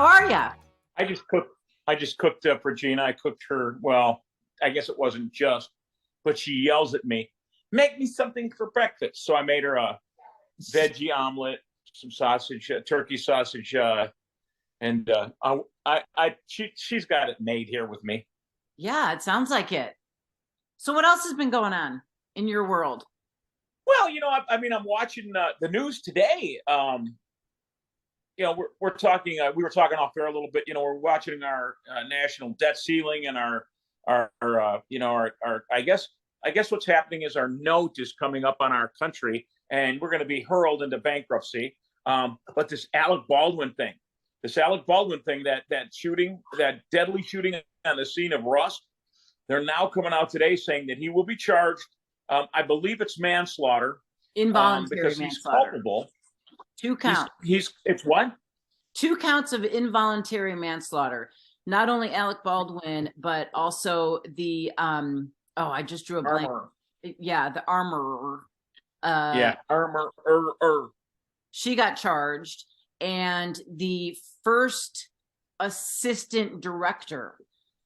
How are ya? I just cooked. I just cooked for Gina. I cooked her. Well, I guess it wasn't just, but she yells at me, "Make me something for breakfast." So I made her a veggie omelet, some sausage, turkey sausage, and she's got it made here with me. Yeah, it sounds like it. So what else has been going on in your world? Well, I mean, I'm watching the news today. We're talking. We were talking off air a little bit. We're watching our national debt ceiling and our I guess what's happening is our note is coming up on our country, and we're going to be hurled into bankruptcy. But this Alec Baldwin thing, that deadly shooting on the scene of Rust, they're now coming out today saying that he will be charged. I believe it's manslaughter, Involuntary because he's manslaughter. culpable. Two counts. It's what? 2 counts of involuntary manslaughter. Not only Alec Baldwin, but also the I just drew a blank. Armorer. Yeah, the armorer. Armorer. She got charged, and the first assistant director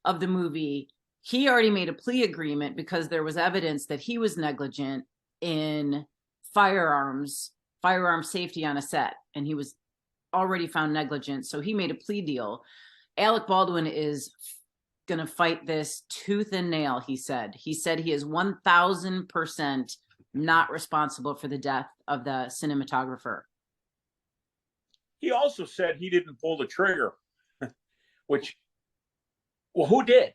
of the movie, he already made a plea agreement because there was evidence that he was negligent in firearm safety on a set, and he was already found negligent. So he made a plea deal. Alec Baldwin is going to fight this tooth and nail. He said he is 1,000% not responsible for the death of the cinematographer. He also said he didn't pull the trigger, who did?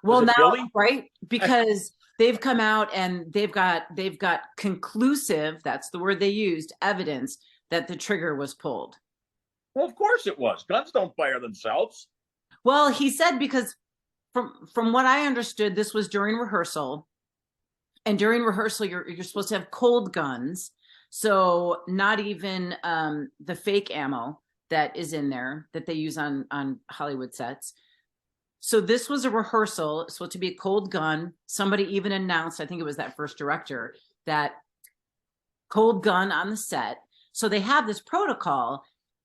Well, now, Billy? right? Because they've come out and they've got conclusive, that's the word they used, evidence that the trigger was pulled. Well, of course it was. Guns don't fire themselves. Well, he said because from what I understood, this was during rehearsal. And during rehearsal, you're supposed to have cold guns. So not even the fake ammo that is in there that they use on Hollywood sets. So this was a rehearsal. It's supposed to be a cold gun. Somebody even announced, I think it was that first director, that cold gun on the set. So they have this protocol,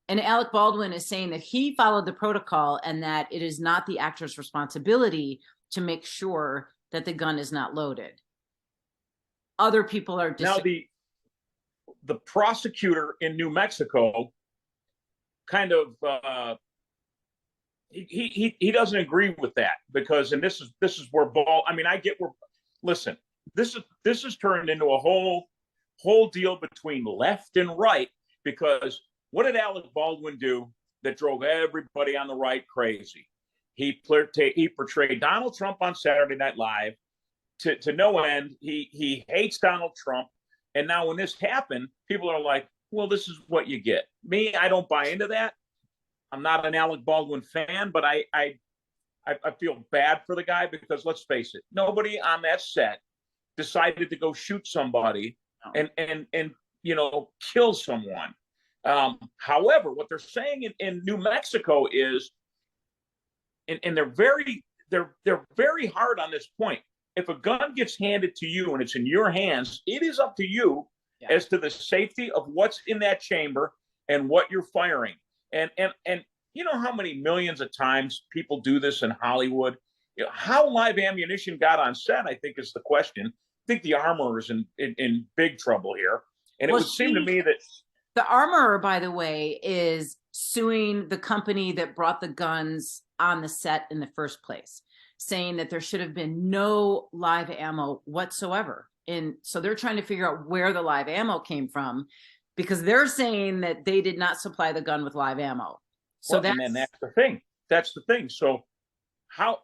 and Alec Baldwin is saying that he followed the protocol and that it is not the actor's responsibility to make sure that the gun is not loaded. Other people are now the prosecutor in New Mexico kind of he doesn't agree with that, because, and this is where listen, this is turned into a whole deal between left and right, because what did Alec Baldwin do that drove everybody on the right crazy? He portrayed Donald Trump on Saturday Night Live to no end. He hates Donald Trump. And now when this happened, people are like, well, this is what you get. Me, I don't buy into that. I'm not an Alec Baldwin fan, but I feel bad for the guy, because let's face it, nobody on that set decided to go shoot somebody and kill someone. However, what they're saying in New Mexico is, and they're very hard on this point. If a gun gets handed to you and it's in your hands, it is up to you as to the safety of what's in that chamber and what you're firing. And you know how many millions of times people do this in Hollywood? How live ammunition got on set, I think, is the question. I think the armorer is in big trouble here. And it would seem to me that the armorer, by the way, is suing the company that brought the guns on the set in the first place, saying that there should have been no live ammo whatsoever. And so they're trying to figure out where the live ammo came from, because they're saying that they did not supply the gun with live ammo. So that's the thing. That's the thing. So how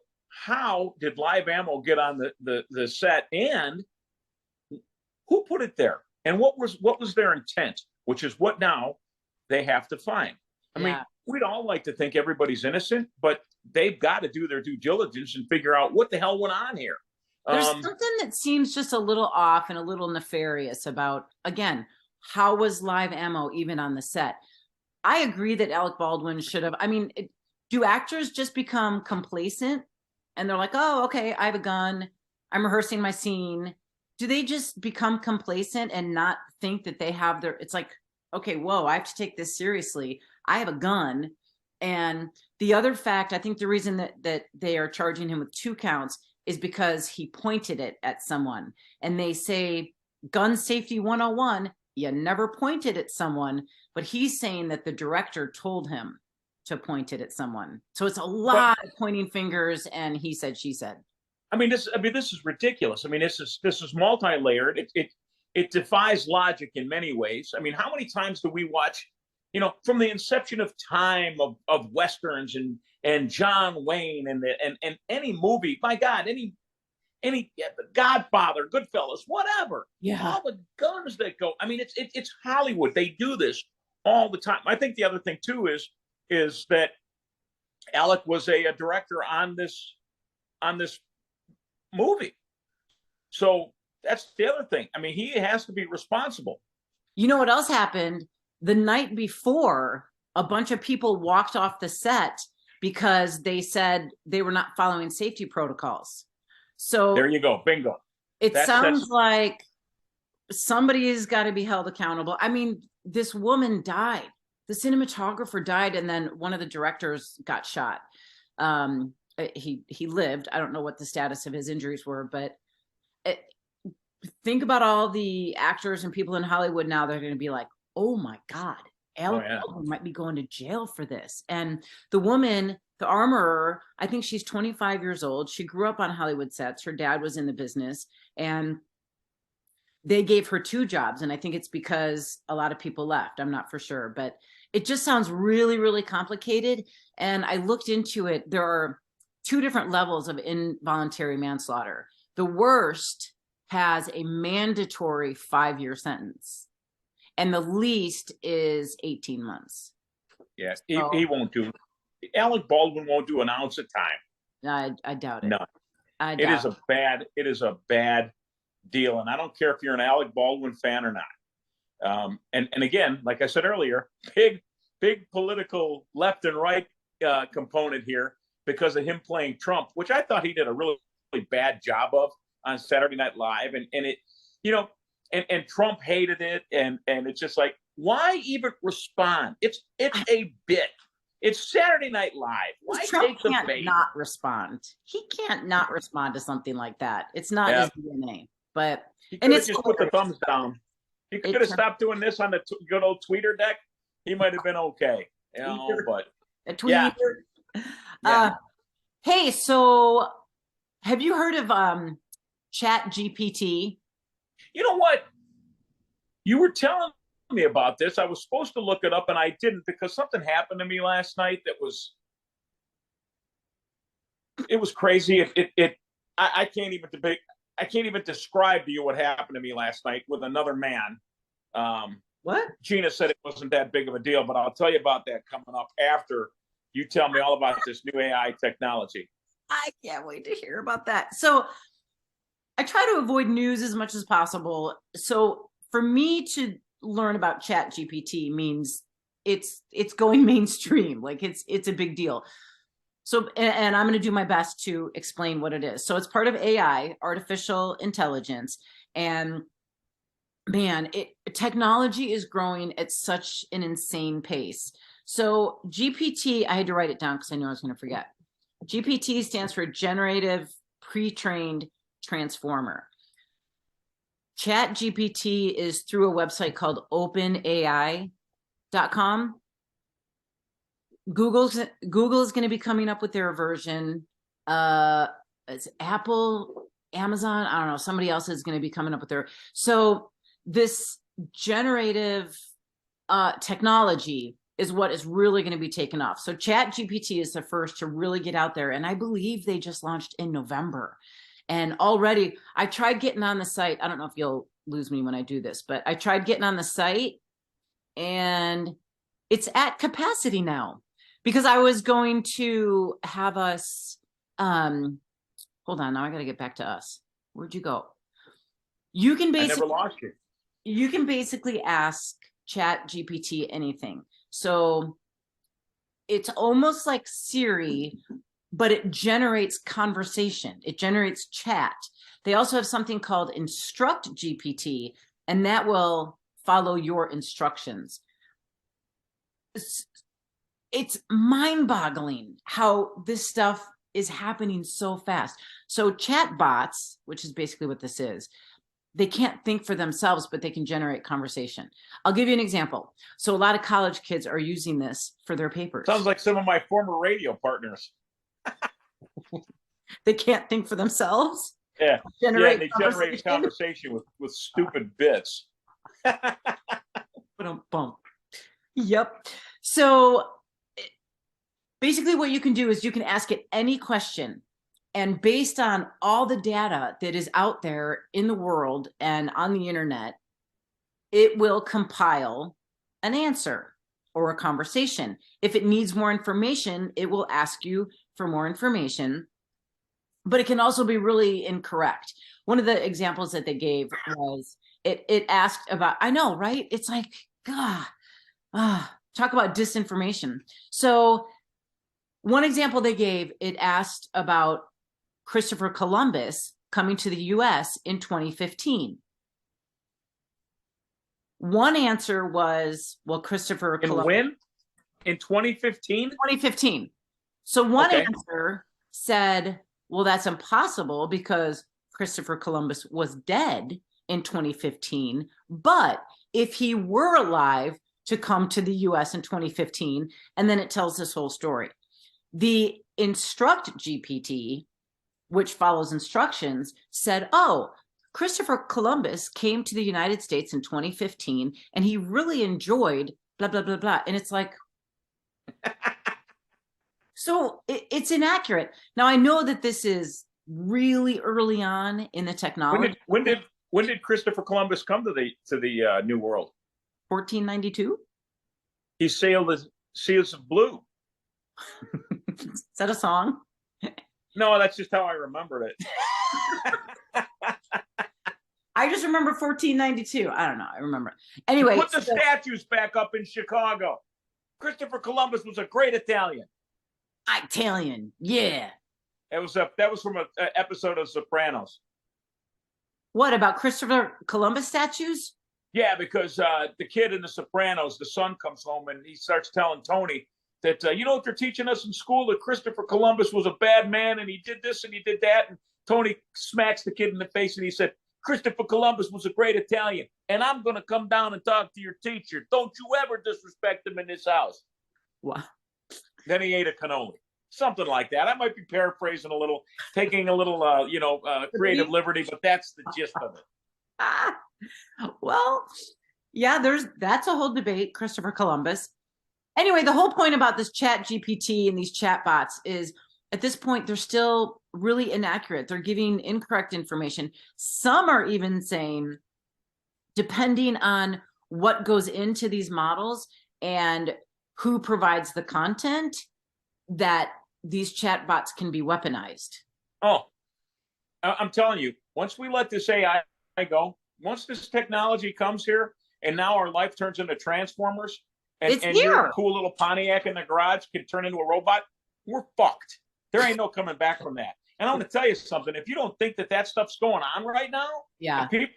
did live ammo get on the set, and who put it there? And what was their intent, which is what now they have to find. I mean, we'd all like to think everybody's innocent, but they've got to do their due diligence and figure out what the hell went on here. There's something that seems just a little off and a little nefarious about, again, how was live ammo even on the set? I agree that Alec Baldwin should have. I mean, do actors just become complacent and they're like, oh, okay, I have a gun, I'm rehearsing my scene? Do they just become complacent and not think that they have it's like, okay, whoa, I have to take this seriously. I have a gun. And the other fact, I think the reason that they are charging him with 2 counts is because he pointed it at someone. And they say, gun safety 101, you never pointed at someone. But he's saying that the director told him to point it at someone. So it's a lot of pointing fingers and he said, she said. I mean, this is ridiculous. I mean, this is multi-layered. It defies logic in many ways. I mean, how many times do we watch, from the inception of time of westerns and John Wayne and any movie, my God, any Godfather, Goodfellas, whatever. Yeah. All the guns that go. I mean, it's Hollywood. They do this all the time. I think the other thing too is that Alec was a director on this movie. So that's the other thing. I mean, he has to be responsible. You know what else happened? The night before, a bunch of people walked off the set because they said they were not following safety protocols. So there you go. Bingo. It sounds like somebody's got to be held accountable. I mean, this woman died. The cinematographer died, and then one of the directors got shot. He lived. I don't know what the status of his injuries were, but think about all the actors and people in Hollywood now. They're going to be like, oh my God, Alec Baldwin might be going to jail for this. And the woman, the armorer, I think she's 25 years old. She grew up on Hollywood sets. Her dad was in the business, and they gave her 2 jobs. And I think it's because a lot of people left. I'm not for sure, but it just sounds really, really complicated. And I looked into it. There are 2 different levels of involuntary manslaughter. The worst has a mandatory 5-year sentence, and the least is 18 months. Yeah, he won't do. Alec Baldwin won't do an ounce of time. I doubt it. No, it is a bad deal, and I don't care if you're an Alec Baldwin fan or not. And again, like I said earlier, big political left and right component here because of him playing Trump, which I thought he did a really, really bad job of on Saturday Night Live, and it, and Trump hated it, and it's just like, why even respond? It's a bit. It's Saturday Night Live. Why Trump can't not respond? He can't not respond to something like that. It's not his DNA. But and it's just put the thumbs down. He could have stopped doing this on the good old tweeter deck. He might have been okay. But a tweeter. Yeah. Hey, so have you heard of ChatGPT? You know what? You were telling me about this. I was supposed to look it up and I didn't because something happened to me last night that was crazy. I can't even debate. I can't even describe to you what happened to me last night with another man. What? Gina said it wasn't that big of a deal, but I'll tell you about that coming up after you tell me all about this new AI technology. I can't wait to hear about that. So I try to avoid news as much as possible. So for me to learn about ChatGPT means it's going mainstream. Like it's a big deal. So, and I'm going to do my best to explain what it is. So it's part of AI, artificial intelligence, and man, technology is growing at such an insane pace. So GPT, I had to write it down because I knew I was going to forget. GPT stands for Generative Pre-trained Transformer. ChatGPT is through a website called OpenAI.com. Google is going to be coming up with their version. It's Apple, Amazon, I don't know, somebody else is going to be coming up with their. So this generative technology is what is really going to be taken off. So ChatGPT is the first to really get out there. And I believe they just launched in November. And already I tried getting on the site. I don't know if you'll lose me when I do this, but I tried getting on the site and it's at capacity now because I was going to have us, hold on, now I got to get back to us. Where'd you go? You can basically, I never lost you. You can basically ask ChatGPT anything. So it's almost like Siri, but it generates conversation. It generates chat. They also have something called Instruct GPT, and that will follow your instructions. it's mind-boggling how this stuff is happening so fast. So chatbots, which is basically what this is, they can't think for themselves, but they can generate conversation. I'll give you an example. So a lot of college kids are using this for their papers. Sounds like some of my former radio partners. They can't think for themselves. Yeah, Generate they generate conversation with stupid bits. Yep. So basically what you can do is you can ask it any question, and based on all the data that is out there in the world and on the internet, it will compile an answer or a conversation. If it needs more information, it will ask you for more information, but it can also be really incorrect. One of the examples that they gave was it asked about, I know, right? It's like, talk about disinformation. So one example they gave, it asked about Christopher Columbus coming to the US in 2015. One answer was, well, Christopher Columbus. When? In 2015? 2015. So one answer said, well, that's impossible because Christopher Columbus was dead in 2015. But if he were alive to come to the US in 2015, and then it tells this whole story. The Instruct GPT, which follows instructions, said, oh, Christopher Columbus came to the United States in 2015 and he really enjoyed blah, blah, blah, blah. And it's like, so it's inaccurate. Now I know that this is really early on in the technology. When did Christopher Columbus come to the New World? 1492. He sailed the seas of blue. Is that a song? No, that's just how I remembered it. I just remember 1492. I don't know. I remember. Anyway, put the statues back up in Chicago. Christopher Columbus was a great Italian. Italian, yeah. That was from an episode of Sopranos. What about Christopher Columbus statues? Yeah, because the kid in the Sopranos, the son comes home and he starts telling Tony that you know what they're teaching us in school, that Christopher Columbus was a bad man and he did this and he did that. And Tony smacks the kid in the face and he said, Christopher Columbus was a great Italian, and I'm going to come down and talk to your teacher. Don't you ever disrespect him in this house. Wow. Then he ate a cannoli. Something like that. I might be paraphrasing a little, taking a little, creative liberty, but that's the gist of it. Well, yeah, that's a whole debate, Christopher Columbus. Anyway, the whole point about this ChatGPT and these chatbots is at this point, they're still really inaccurate. They're giving incorrect information. Some are even saying, depending on what goes into these models and who provides the content, that these chatbots can be weaponized. Oh, I'm telling you, once we let this AI go, once this technology comes here and now our life turns into Transformers and your cool little Pontiac in the garage can turn into a robot, we're fucked. There ain't no coming back from that. And I want to tell you something. If you don't think that stuff's going on right now, yeah, people,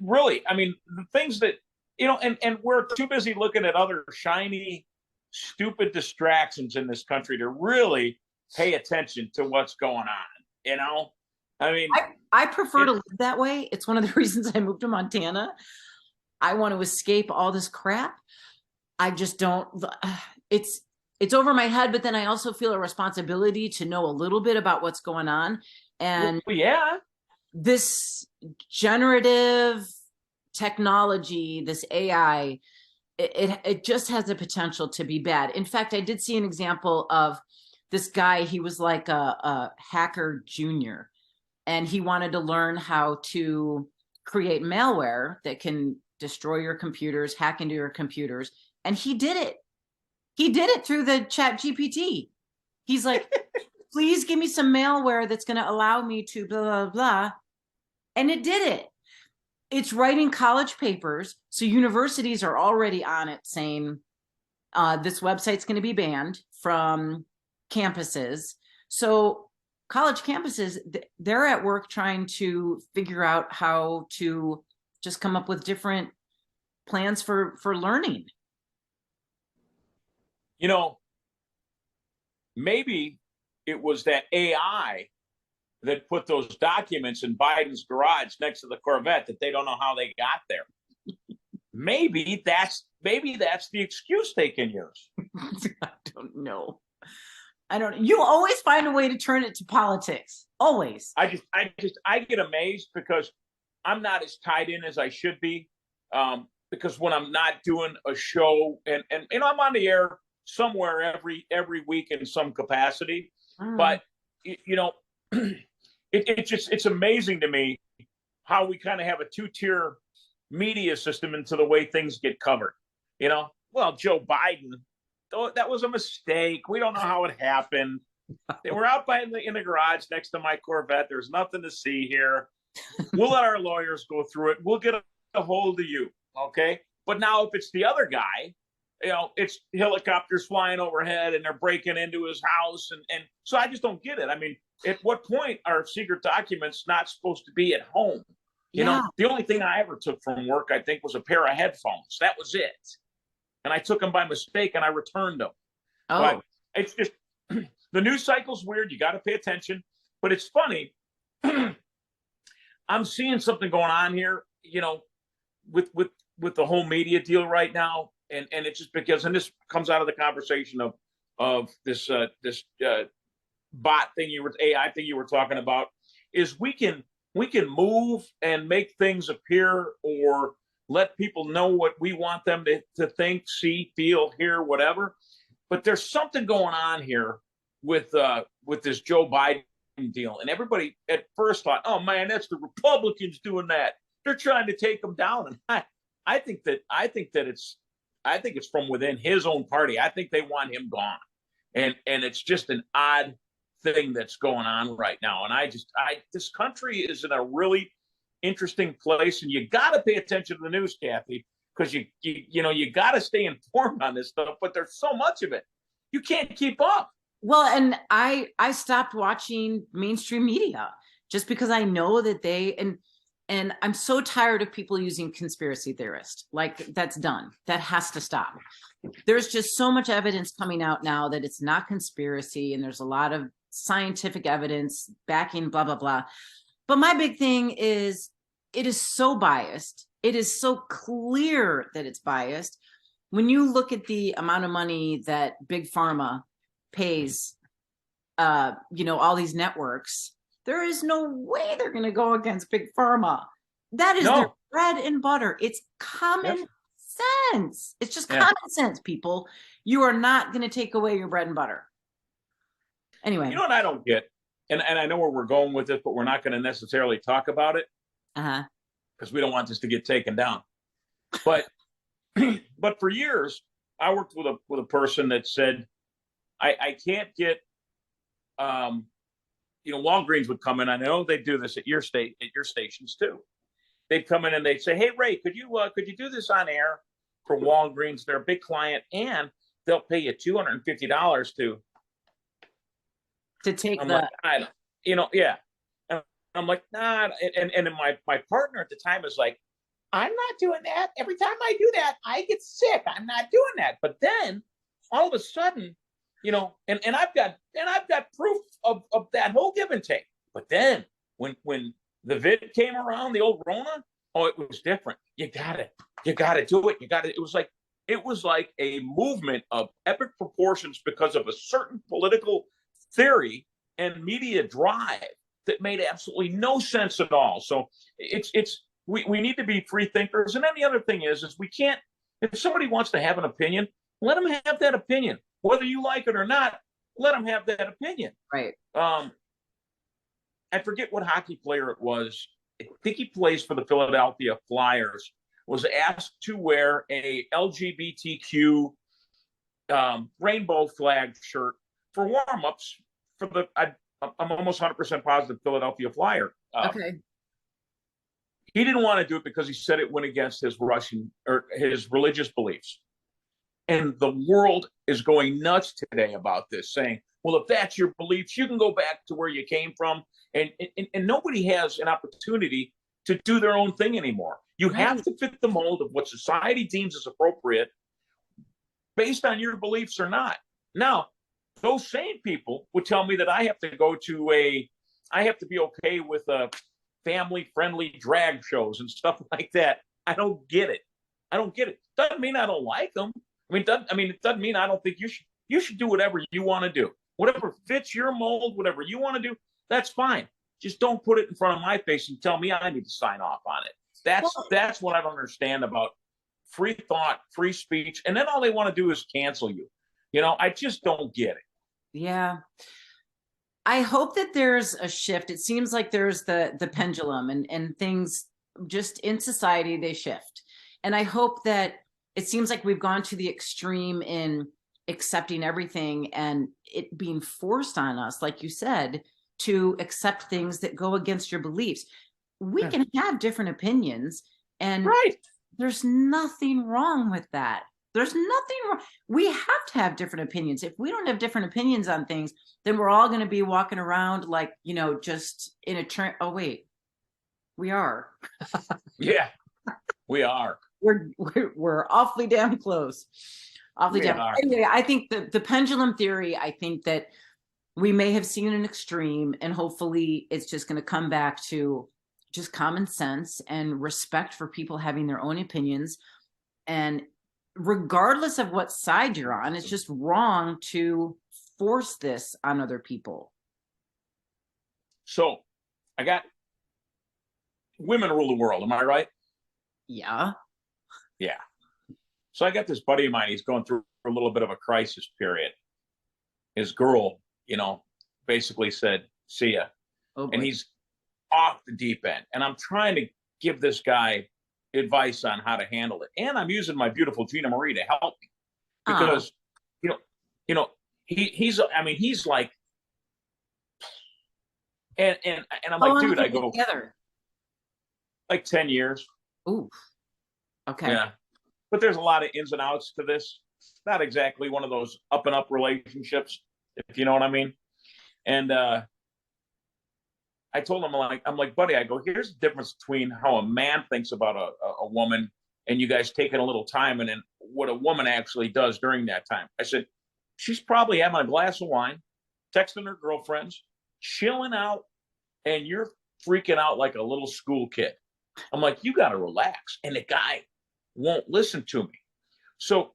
really, I mean, the things that, and we're too busy looking at other shiny, stupid distractions in this country to really pay attention to what's going on. I mean, I prefer to live that way. It's one of the reasons I moved to Montana. I want to escape all this crap. I just don't, it's over my head, but then I also feel a responsibility to know a little bit about what's going on. And yeah, this generative technology, this AI, it just has the potential to be bad. In fact, I did see an example of this guy. He was like a hacker junior, and he wanted to learn how to create malware that can destroy your computers, hack into your computers. And he did it. He did it through the ChatGPT. He's like, please give me some malware that's going to allow me to blah, blah, blah. And it did it. It's writing college papers. So universities are already on it saying this website's going to be banned from campuses. So college campuses, they're at work trying to figure out how to just come up with different plans for learning. you know, maybe it was that AI that put those documents in Biden's garage next to the Corvette that they don't know how they got there. Maybe that's the excuse they can use. I don't know. I don't. You always find a way to turn it to politics. Always. I get amazed because I'm not as tied in as I should be. Because when I'm not doing a show and I'm on the air somewhere every week in some capacity, but it's amazing to me how we kind of have a two-tier media system into the way things get covered. Well, Joe Biden, that was a mistake. We don't know how it happened. They were out in the garage next to my Corvette. There's nothing to see here. We'll let our lawyers go through it. We'll get a hold of you. Okay. But now if it's the other guy, it's helicopters flying overhead and they're breaking into his house. And so I just don't get it. I mean, at what point are secret documents not supposed to be at home? The only thing I ever took from work, I think, was a pair of headphones. That was it. And I took them by mistake and I returned them. Oh. But it's just, the news cycle's weird. You got to pay attention. But it's funny. I'm seeing something going on here, with the whole media deal right now. And it's just because, and this comes out of the conversation of this bot thing AI thing you were talking about, is we can move and make things appear or let people know what we want them to think, see, feel, hear, whatever. But there's something going on here with this Joe Biden deal. And everybody at first thought, oh man, that's the Republicans doing that. They're trying to take him down. And I think it's from within his own party. I think they want him gone. And it's just an odd thing that's going on right now. And this country is in a really interesting place, and you got to pay attention to the news, Kathy, because you got to stay informed on this stuff, but there's so much of it. You can't keep up. Well, and I stopped watching mainstream media just because I know that and I'm so tired of people using conspiracy theorists. Like, that's done. That has to stop. There's just so much evidence coming out now that it's not conspiracy, and there's a lot of scientific evidence backing blah, blah, blah. But my big thing is it is so biased. It is so clear that it's biased. When you look at the amount of money that Big Pharma pays, all these networks, there is no way they're going to go against Big Pharma. That is their bread and butter. It's common sense. It's just common sense, people. You are not going to take away your bread and butter. Anyway. You know what I don't get? And I know where we're going with this, but we're not going to necessarily talk about it. Because we don't want this to get taken down. But for years, I worked with a person that said, I can't get, Walgreens would come in. I know they do this at your stations too. They'd come in and they'd say, "Hey Ray, could you do this on air for Walgreens? They're a big client, and they'll pay you $250 to take I'm the." Like, I don't, yeah. And I'm like, nah. And my partner at the time is like, I'm not doing that. Every time I do that, I get sick. I'm not doing that. But then all of a sudden, and I've got proof of that whole give and take. But then when the vid came around, the old Rona, oh, it was different. You got to do it. It was like a movement of epic proportions because of a certain political theory and media drive that made absolutely no sense at all. So we need to be free thinkers. And then the other thing is we can't, if somebody wants to have an opinion, let them have that opinion. Whether you like it or not, let them have that opinion. Right. I forget what hockey player it was. I think he plays for the Philadelphia Flyers, was asked to wear a LGBTQ rainbow flag shirt for warm-ups for I'm almost 100% positive Philadelphia Flyer. Okay. He didn't want to do it because he said it went against his his religious beliefs. And the world is going nuts today about this, saying, well, if that's your beliefs, you can go back to where you came from. And nobody has an opportunity to do their own thing anymore. You have to fit the mold of what society deems as appropriate. based on your beliefs or not. Now, those same people would tell me that I have to be okay with family-friendly drag shows and stuff like that. I don't get it. I don't get it. Doesn't mean I don't like them. It doesn't mean I don't think you should do whatever you want to do. Whatever fits your mold, whatever you want to do, that's fine. Just don't put it in front of my face and tell me I need to sign off on it. That's what I don't understand about free thought, free speech, and then all they want to do is cancel you. I just don't get it. Yeah. I hope that there's a shift. It seems like there's the pendulum and things just in society, they shift. And I hope that it seems like we've gone to the extreme in accepting everything and it being forced on us, like you said, to accept things that go against your beliefs. We can have different opinions, and there's nothing wrong with that. There's nothing wrong. We have to have different opinions. If we don't have different opinions on things, then we're all going to be walking around like, just in a train. Oh, wait, we are. Yeah, we are. We're awfully damn close. Awfully damn. Anyway, I think the pendulum theory, I think that we may have seen an extreme, and hopefully it's just going to come back to just common sense and respect for people having their own opinions. And regardless of what side you're on, it's just wrong to force this on other people. So I got women rule the world. Am I right? Yeah. Yeah. So I got this buddy of mine. He's going through a little bit of a crisis period. His girl, basically said, see ya. Oh, and he's off the deep end. And I'm trying to give this guy advice on how to handle it. And I'm using my beautiful Gina Marie to help me. Because, he's like, and I'm like, dude, I go, together? Like 10 years. Ooh. Okay. Yeah. But there's a lot of ins and outs to this. It's not exactly one of those up and up relationships, if you know what I mean. And I told him, I'm like, buddy, I go, here's the difference between how a man thinks about a woman and you guys taking a little time, and then what a woman actually does during that time. I said, she's probably having a glass of wine, texting her girlfriends, chilling out, and you're freaking out like a little school kid. I'm like, you got to relax. And the guy won't listen to me. So,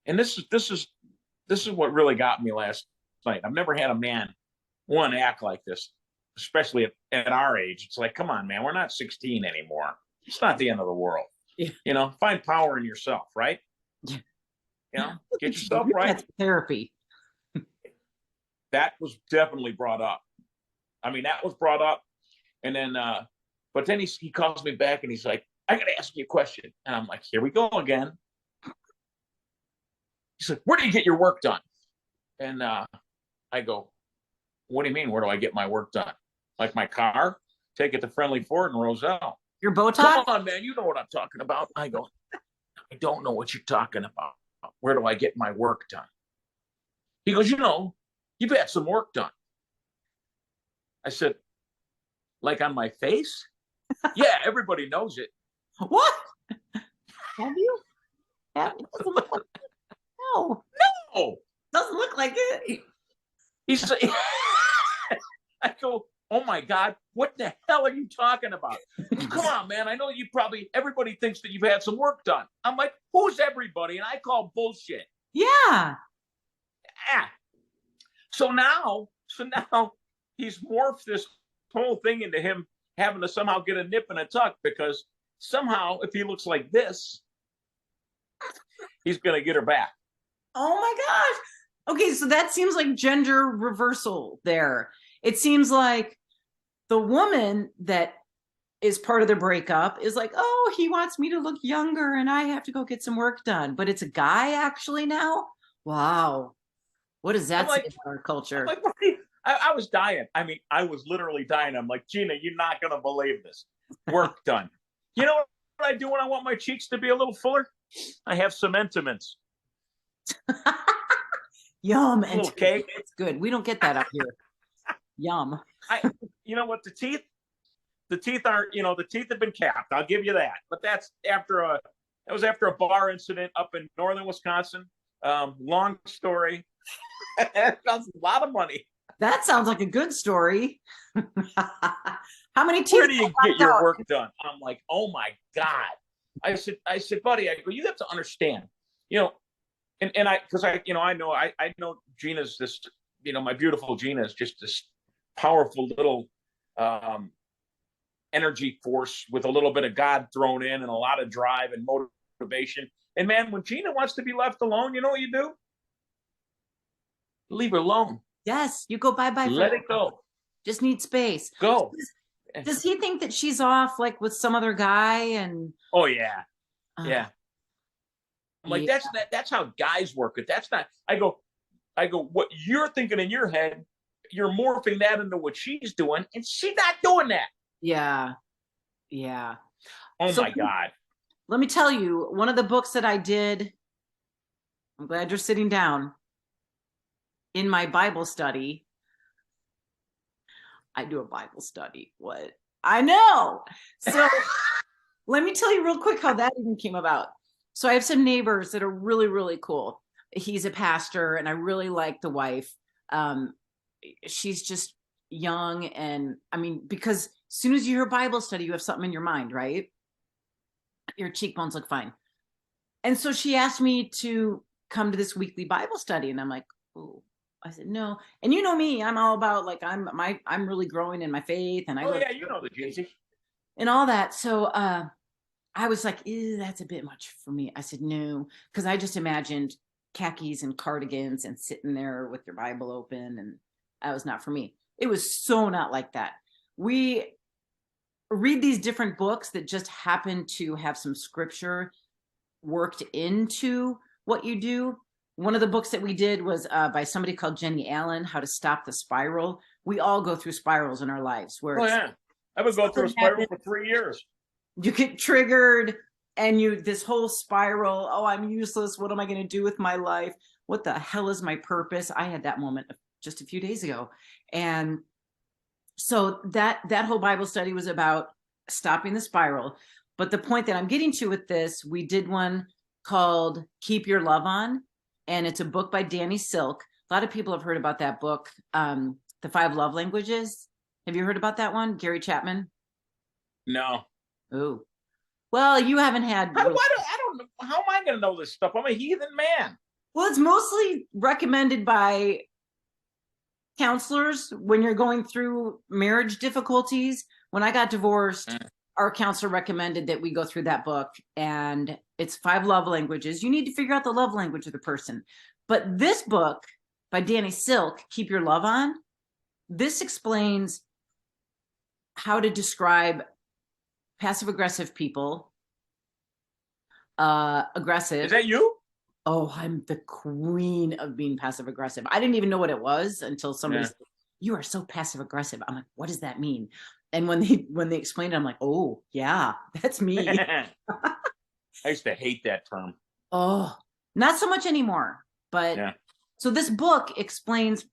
and this is what really got me last night. I've never had a man act like this, especially at our age. It's like, come on, man, we're not 16 anymore. It's not the end of the world. Yeah. Find power in yourself, right? Yeah. Get yourself right. That's therapy. That was definitely brought up. That was brought up. And then, but then he calls me back and he's like, I got to ask you a question. And I'm like, here we go again. He's like, where do you get your work done? And I go, what do you mean? Where do I get my work done? Like my car? Take it to Friendly Ford in Roselle. Your Botox? Come on, man. You know what I'm talking about. I go, I don't know what you're talking about. Where do I get my work done? He goes, you've had some work done. I said, like on my face? Yeah, everybody knows it. What? Have you? No. Doesn't look like it. He's I go, oh my God, what the hell are you talking about? Come on, man. I know everybody thinks that you've had some work done. I'm like, who's everybody? And I call bullshit. Yeah. So now he's morphed this whole thing into him having to somehow get a nip and a tuck, because somehow if he looks like this, he's going to get her back. Oh my gosh. Okay, so that seems like gender reversal there. It seems like the woman that is part of the breakup is like, oh, he wants me to look younger and I have to go get some work done. But it's a guy actually now? Wow. What does that say about our culture? I was dying. I was literally dying. I'm like, Gina, you're not going to believe this. Work done. You know what I do when I want my cheeks to be a little fuller? I have Cementiments. Yum. A little cake. It's good. We don't get that up here. Yum. You know what? The teeth aren't, the teeth have been capped. I'll give you that. But that's after a bar incident up in northern Wisconsin. Long story. It costs a lot of money. That sounds like a good story. How many teeth? Where do you get your work done? I'm like, oh my God. I said, buddy, I go, you have to understand, and I know Gina's this, my beautiful Gina is just this powerful little energy force with a little bit of God thrown in and a lot of drive and motivation. And man, when Gina wants to be left alone, you know what you do? Leave her alone. Yes, you go bye-bye. Let it go. Just need space. Go. Does he think that she's off like with some other guy? And oh yeah, yeah. I'm like, that's how guys work it. That's not. I go, what you're thinking in your head, you're morphing that into what she's doing, and she's not doing that. Yeah. Yeah. Oh my God. Let me tell you, one of the books that I did, I'm glad you're sitting down, in my Bible study. I do a Bible study. What? I know. So let me tell you real quick how that even came about. So I have some neighbors that are really, really cool. He's a pastor, and I really like the wife. She's just young, and I mean, because as soon as you hear Bible study, you have something in your mind, right? Your cheekbones look fine. And so she asked me to come to this weekly Bible study, and I'm like, oh. I said no. And you know me, I'm all about like I'm really growing in my faith, and the Jesus and all that. So I was like, that's a bit much for me. I said no, because I just imagined khakis and cardigans and sitting there with your Bible open, and that was not for me. It was so not like that. We read these different books that just happen to have some scripture worked into what you do. One of the books that we did was by somebody called Jennie, How to Stop the Spiral. We all go through spirals in our lives. Where I've been going through a spiral for 3 years. You get triggered, and this whole spiral. Oh, I'm useless. What am I going to do with my life? What the hell is my purpose? I had that moment just a few days ago, and so that whole Bible study was about stopping the spiral. But the point that I'm getting to with this, we did one called "Keep Your Love On." And it's a book by Danny Silk. A lot of people have heard about that book, The 5 Love Languages. Have you heard about that one, Gary Chapman? No. Oh, well, you haven't had. I don't know. How am I going to know this stuff? I'm a heathen man. Well, it's mostly recommended by counselors when you're going through marriage difficulties. When I got divorced, our counselor recommended that we go through that book, and it's 5 love languages. You need to figure out the love language of the person. But this book by Danny Silk, Keep Your Love On, this explains how to describe passive-aggressive people. Aggressive. Is that you? Oh, I'm the queen of being passive-aggressive. I didn't even know what it was until somebody said, you are so passive-aggressive. I'm like, what does that mean? And when they explained it, I'm like, oh, yeah, that's me. I used to hate that term. Oh, not so much anymore. But so this book explains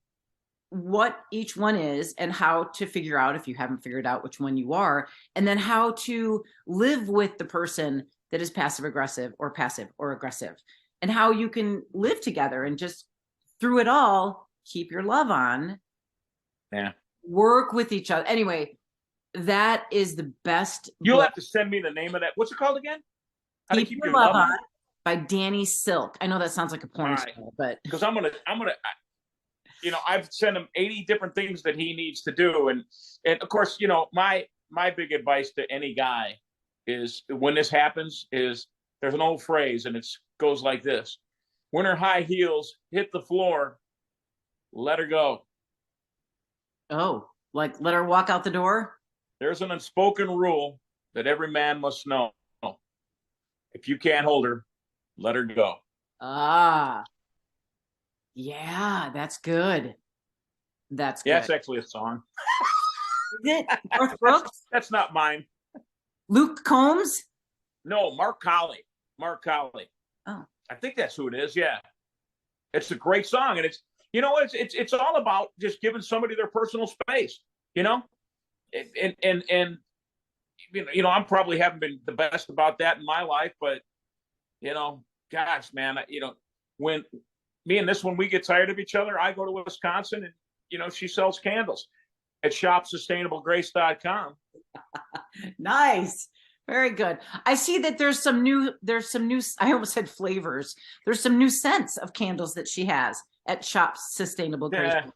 what each one is and how to figure out, if you haven't figured out which one you are, and then how to live with the person that is passive-aggressive or passive or aggressive, and how you can live together and just through it all, keep your love on. Yeah. Work with each other. Anyway, that is the best. You'll have to send me the name of that. What's it called again? How to Keep Your Love On by Danny Silk. I know that sounds like a porn star, but because I'm gonna, I've sent him 80 different things that he needs to do, and of course, my big advice to any guy is when this happens is there's an old phrase, and it goes like this: when her high heels hit the floor, let her go. Oh, like let her walk out the door? There's an unspoken rule that every man must know. If you can't hold her, let her go. Ah, yeah, that's good. That's good. Yeah, it's actually a song. Is it Garth Brooks? That's not mine. Luke Combs? No, Mark Colley. Mark Colley. Oh, I think that's who it is. Yeah, it's a great song, and it's all about just giving somebody their personal space. And I'm probably haven't been the best about that in my life, but gosh, man, when me and this one, we get tired of each other, I go to Wisconsin and, she sells candles at shopsustainablegrace.com. Nice. Very good. I see that there's some new, I almost said flavors. There's some new scents of candles that she has at Shop Sustainable Grace. Yeah,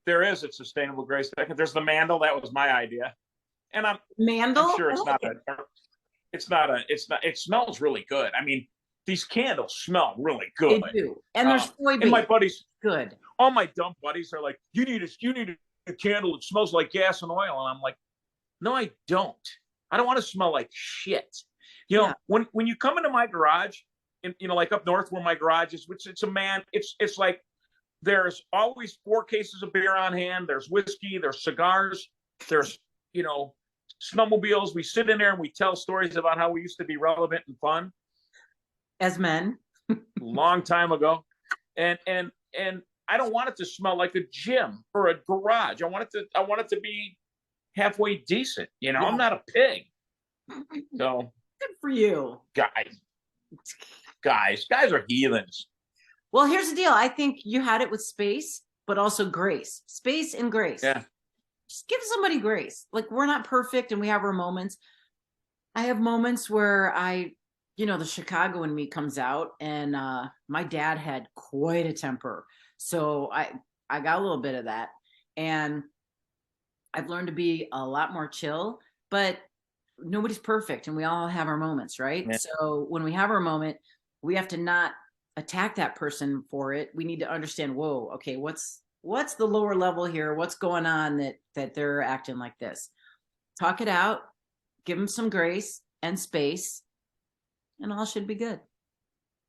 there is at Sustainable Grace. There's the mandel. That was my idea. And I'm sure it smells really good. I mean, these candles smell really good. They do. And there's soybeans. And my buddies, good. All my dumb buddies are like, you need a candle that smells like gas and oil. And I'm like, no, I don't. I don't want to smell like shit. When you come into my garage, and like up north where my garage is, which it's like there's always 4 cases of beer on hand. There's whiskey, there's cigars, there's snowmobiles. We sit in there and we tell stories about how we used to be relevant and fun as men long time ago. And I don't want it to smell like a gym or a garage. I want it to be halfway decent. Yeah. I'm not a pig. So good for you. Guys are heathens. Well, here's the deal. I think you had it with space, but also grace. Space and grace. Yeah. Just give somebody grace. Like, we're not perfect and we have our moments. I have moments where the Chicago in me comes out, and my dad had quite a temper. So I got a little bit of that. And I've learned to be a lot more chill, but nobody's perfect and we all have our moments, right? Yeah. So when we have our moment, we have to not attack that person for it. We need to understand, whoa, okay, what's the lower level here? What's going on that they're acting like this? Talk it out, give them some grace and space, and all should be good.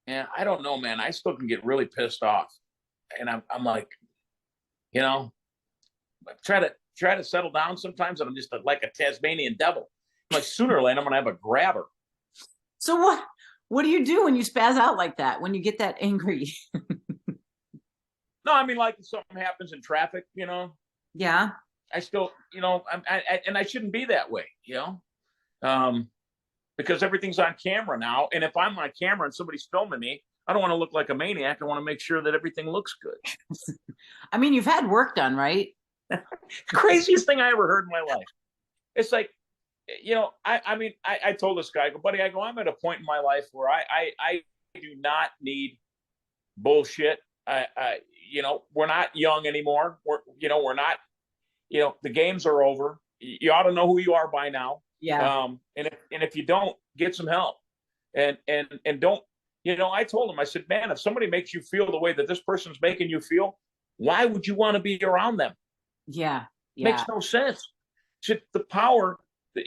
Yeah, I don't know, man. I still can get really pissed off. And I'm like, try to settle down sometimes, and I'm just like a Tasmanian devil. I'm like, sooner or later, I'm going to have a grabber. So what do you do when you spaz out like that, when you get that angry? No, I mean, like if something happens in traffic, Yeah. I still, and I shouldn't be that way, because everything's on camera now. And if I'm on camera and somebody's filming me, I don't want to look like a maniac. I want to make sure that everything looks good. I mean, you've had work done, right? Craziest thing I ever heard in my life. It's like, I told this guy, I go, buddy, I'm at a point in my life where I do not need bullshit. We're not young anymore. We're not, the games are over. You ought to know who you are by now. Yeah. And if you don't, get some help. And don't, I told him, I said, man, if somebody makes you feel the way that this person's making you feel, why would you want to be around them? Yeah. Makes no sense. The power that,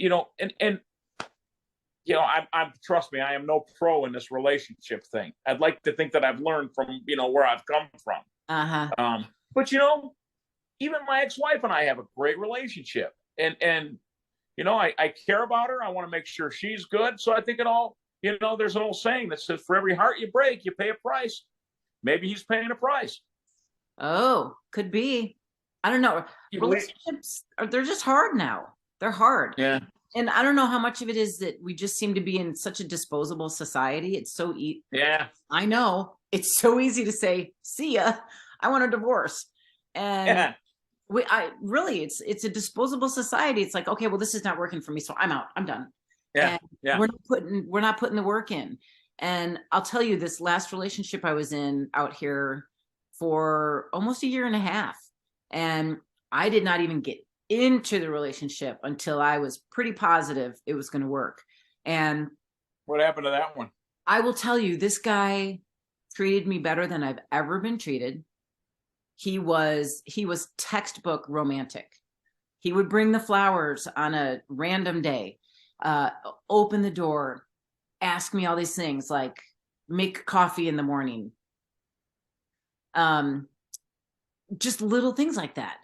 I'm trust me, I am no pro in this relationship thing. I'd like to think that I've learned from, where I've come from. Uh-huh. But even my ex-wife and I have a great relationship, and I care about her. I want to make sure she's good. So I think it all, there's an old saying that says, for every heart you break, you pay a price. Maybe he's paying a price. Oh, could be. I don't know. Relationships, they're just hard now. They're hard. Yeah. And I don't know how much of it is that we just seem to be in such a disposable society. It's so easy. Yeah. I know. It's so easy to say, see ya, I want a divorce. And it's a disposable society. It's like, okay, well, this is not working for me, so I'm out. I'm done. Yeah. And yeah. We're not putting the work in. And I'll tell you, this last relationship I was in out here for almost 1.5 years. And I did not even get into the relationship until I was pretty positive it was going to work. And what happened to that one? I will tell you, this guy treated me better than I've ever been treated. He was textbook romantic. He would bring the flowers on a random day, open the door, ask me all these things like make coffee in the morning. Just little things like that.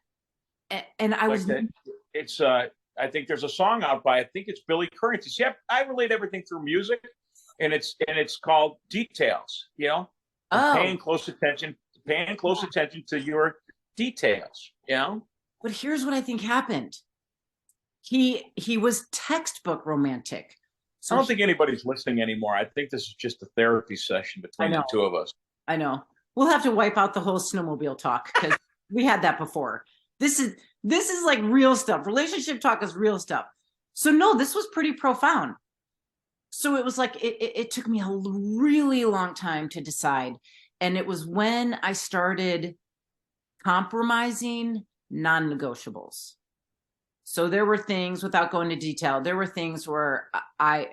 And I was, it's, I think there's a song out by, I think it's Billy Currington. See, I relate everything through music, and it's called Details, paying close attention to your details, But here's what I think happened. He was textbook romantic. I So don't think anybody's listening anymore. I think this is just a therapy session between the two of us. I know. We'll have to wipe out the whole snowmobile talk because we had that before. This is like real stuff. Relationship talk is real stuff. So no, this was pretty profound. So it was like it took me a really long time to decide. And it was when I started compromising non-negotiables. So there were things, without going into detail, there were things where I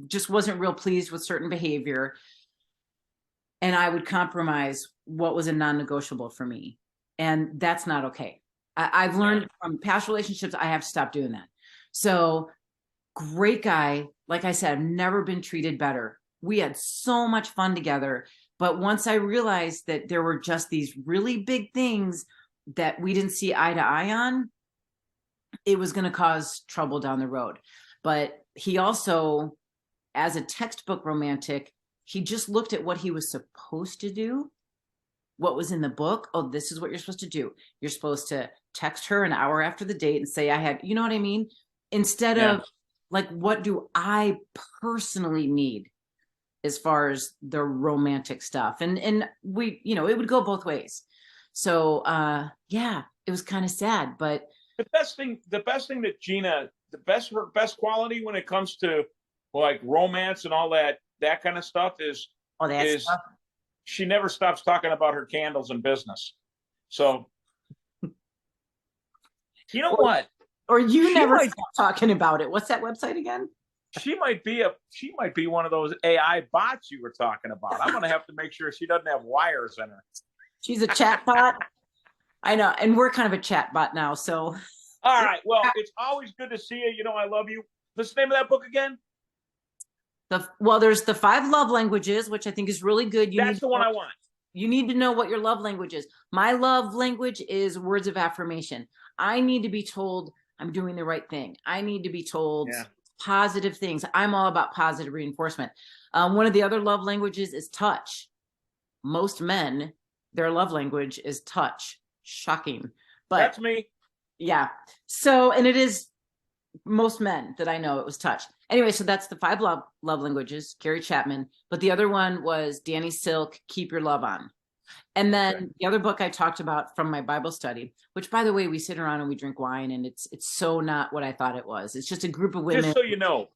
just wasn't real pleased with certain behavior. And I would compromise what was a non-negotiable for me. And that's not okay. I've learned from past relationships, I have to stop doing that. So great guy. Like I said, I've never been treated better. We had so much fun together. But once I realized that there were just these really big things that we didn't see eye to eye on, it was going to cause trouble down the road. But he also, as a textbook romantic, he just looked at what he was supposed to do, what was in the book. Oh, this is what you're supposed to do. You're supposed to text her an hour after the date and say, I had, you know what I mean? Instead of like, what do I personally need as far as the romantic stuff? And we, you know, it would go both ways. So yeah, it was kind of sad, but the best thing that Gina, her best quality when it comes to like romance and all that kind of stuff is she never stops talking about her candles and business. So you know what? Or you never stop talking about it. What's that website again? She might be one of those AI bots you were talking about. I'm gonna have to make sure she doesn't have wires in her. She's a chatbot. I know, and we're kind of a chatbot now. So, all right. Well, it's always good to see you. You know, I love you. What's the name of that book again? There's the 5 love languages, which I think is really good. That's the one I want. You need to know what your love language is. My love language is words of affirmation. I need to be told I'm doing the right thing. I need to be told positive things. I'm all about positive reinforcement. One of the other love languages is touch. Most men, their love language is touch. Shocking. But that's me. Yeah. So, and it is most men that I know, it was touch. Anyway, so that's the 5 love languages, Gary Chapman. But the other one was Danny Silk, Keep Your Love On. And then the other book I talked about from my Bible study, which by the way, we sit around and we drink wine, and it's so not what I thought it was. It's just a group of women. Just so you know,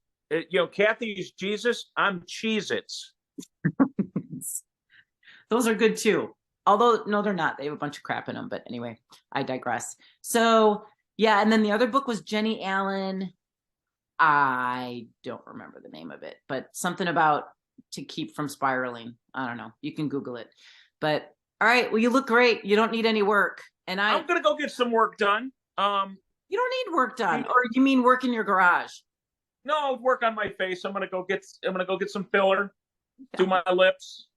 Kathy's Jesus, I'm Cheez-Its. Those are good too. Although, no, they're not. They have a bunch of crap in them. But anyway, I digress. So yeah, and then the other book was Jennie Allen. I don't remember the name of it, but something about to keep from spiraling. I don't know. You can Google it. But all right, well, you look great. You don't need any work. And I'm gonna go get some work done. You don't need work done, or you mean work in your garage? No, work on my face. I'm gonna go get some filler, do my lips.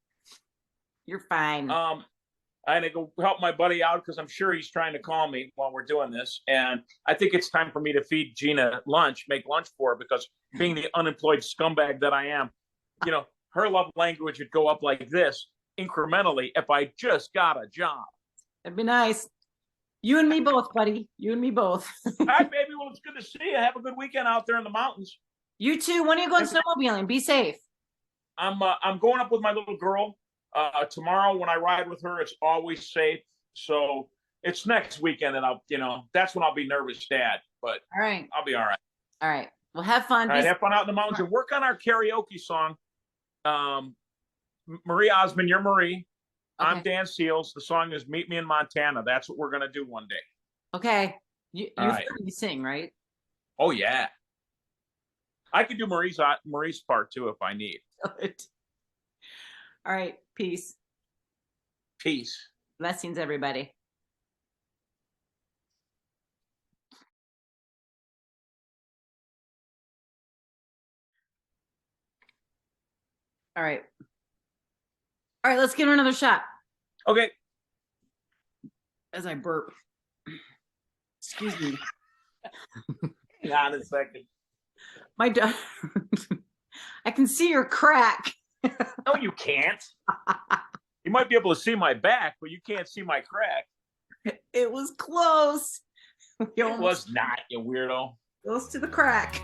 You're fine. I had to go help my buddy out because I'm sure he's trying to call me while we're doing this. And I think it's time for me to feed Gina lunch, make lunch for her, because being the unemployed scumbag that I am, her love language would go up like this incrementally if I just got a job. That'd be nice. You and me both, buddy. You and me both. All right, baby. Well, it's good to see you. Have a good weekend out there in the mountains. You too. When are you going snowmobiling? Be safe. I'm going up with my little girl. Tomorrow when I ride with her, it's always safe. So it's next weekend, and that's when I'll be nervous, Dad. But all right, I'll be all right. All right. Well, have fun. All right, have fun out in the mountains and work on our karaoke song. Marie Osmond, you're Marie. Okay. I'm Dan Seals. The song is "Meet Me in Montana." That's what we're gonna do one day. Okay. You've heard me sing, right? Oh yeah. I could do Marie's part too if I need. Good. All right. Peace. Peace. Blessings, everybody. All right. All right, let's give her another shot. Okay. As I burp. Excuse me. Hang on a second. My dog. I can see your crack. No, you can't. You might be able to see my back, but you can't see my crack. It was close. It was not, you weirdo. Close to the crack.